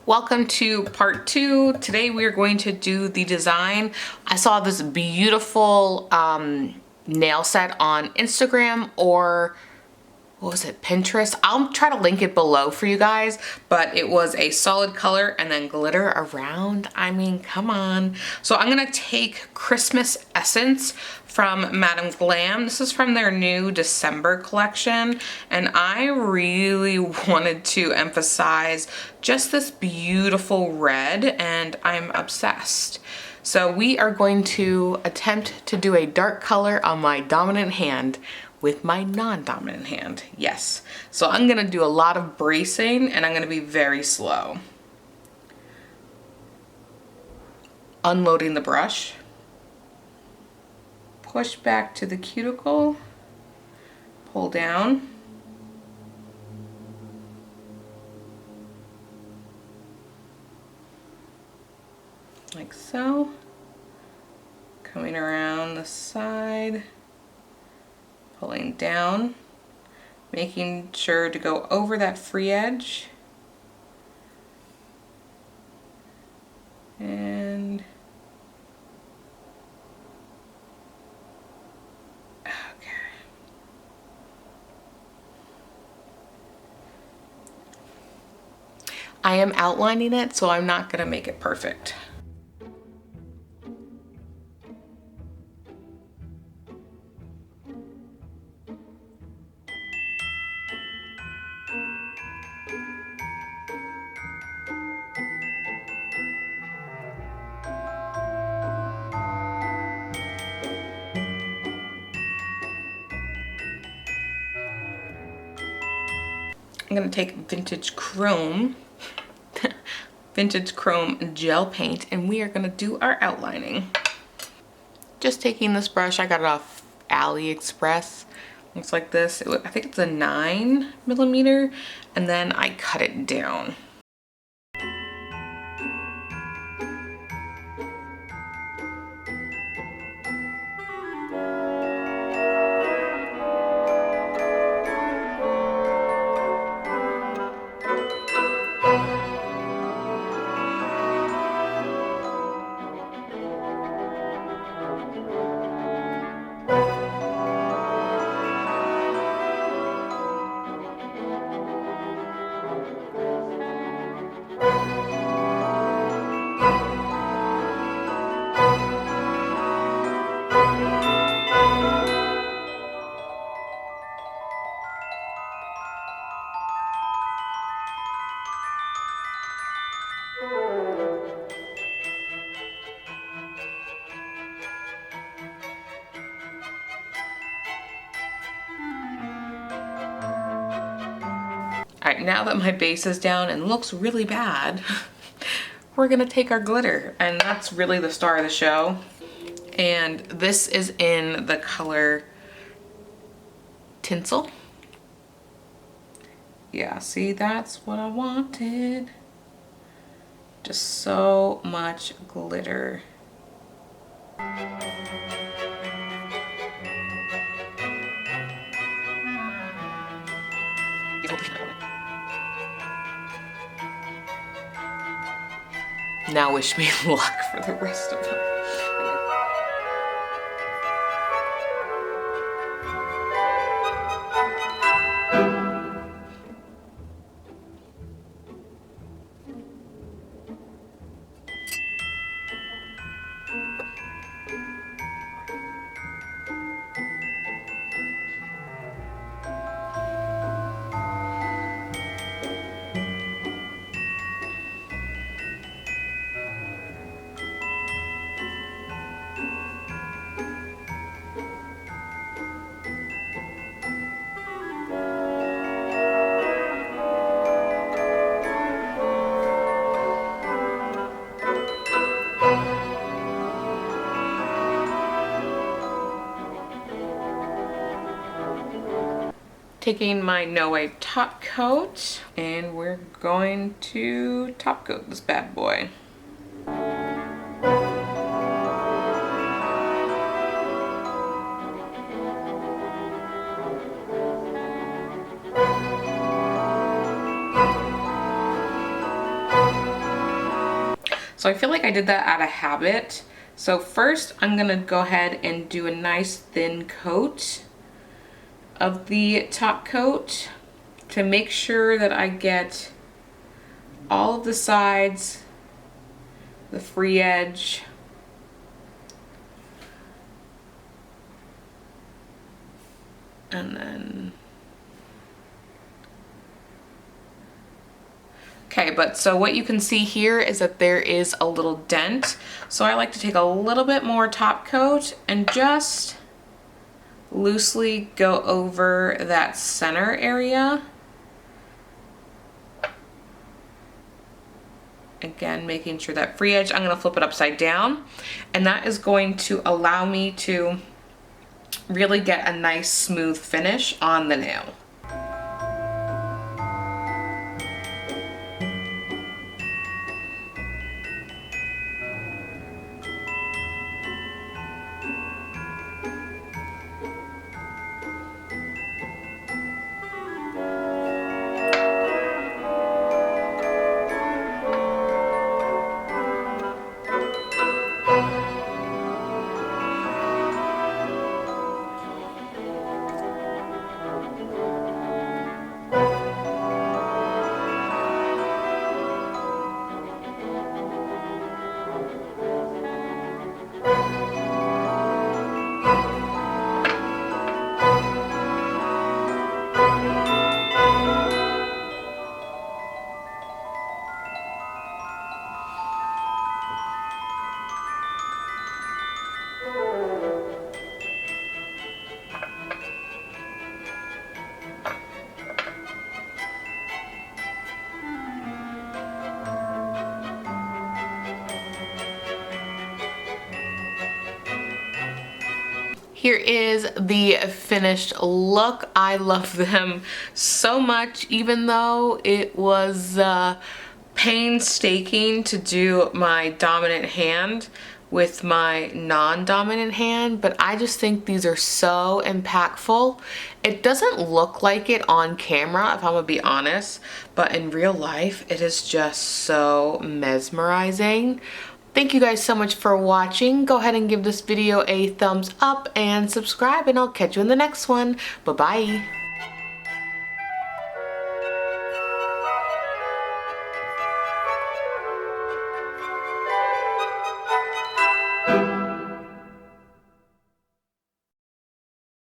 Welcome to part 2. Today we are going to do the design. I saw this beautiful nail set on Instagram, or what was it, Pinterest? I'll try to link it below for you guys, but it was a solid color and then glitter around. I mean, come on. So I'm gonna take Christmas Essence from Madame Glam. This is from their new December collection, and I really wanted to emphasize just this beautiful red, and I'm obsessed. So we are going to attempt to do a dark color on my dominant hand with my non-dominant hand, yes. So I'm gonna do a lot of bracing and I'm gonna be very slow. Unloading the brush. Push back to the cuticle, pull down. Like so. Coming around the side. Pulling down, making sure to go over that free edge. And okay. I am outlining it, so I'm not gonna make it perfect. I'm gonna take Vintage Chrome gel paint, and we are gonna do our outlining. Just taking this brush, I got it off AliExpress. Looks like this. I think it's a 9mm, and then I cut it down. All right, now that my base is down and looks really bad, we're gonna take our glitter, and that's really the star of the show. And this is in the color Tinsel. Yeah, see, that's what I wanted. Just so much glitter. Now wish me luck for the rest of them. Taking my No Way top coat, and we're going to top coat this bad boy. So I feel like I did that out of habit. So first I'm gonna go ahead and do a nice thin coat of the top coat to make sure that I get all of the sides, the free edge, and then okay, but so what you can see here is that there is a little dent. So I like to take a little bit more top coat and just loosely go over that center area. Again, making sure that free edge, I'm gonna flip it upside down, and that is going to allow me to really get a nice smooth finish on the nail. Here is the finished look. I love them so much, even though it was painstaking to do my dominant hand with my non-dominant hand, but I just think these are so impactful. It doesn't look like it on camera, if I'm gonna be honest, but in real life, it is just so mesmerizing. Thank you guys so much for watching. Go ahead and give this video a thumbs up and subscribe, and I'll catch you in the next one. Bye-bye.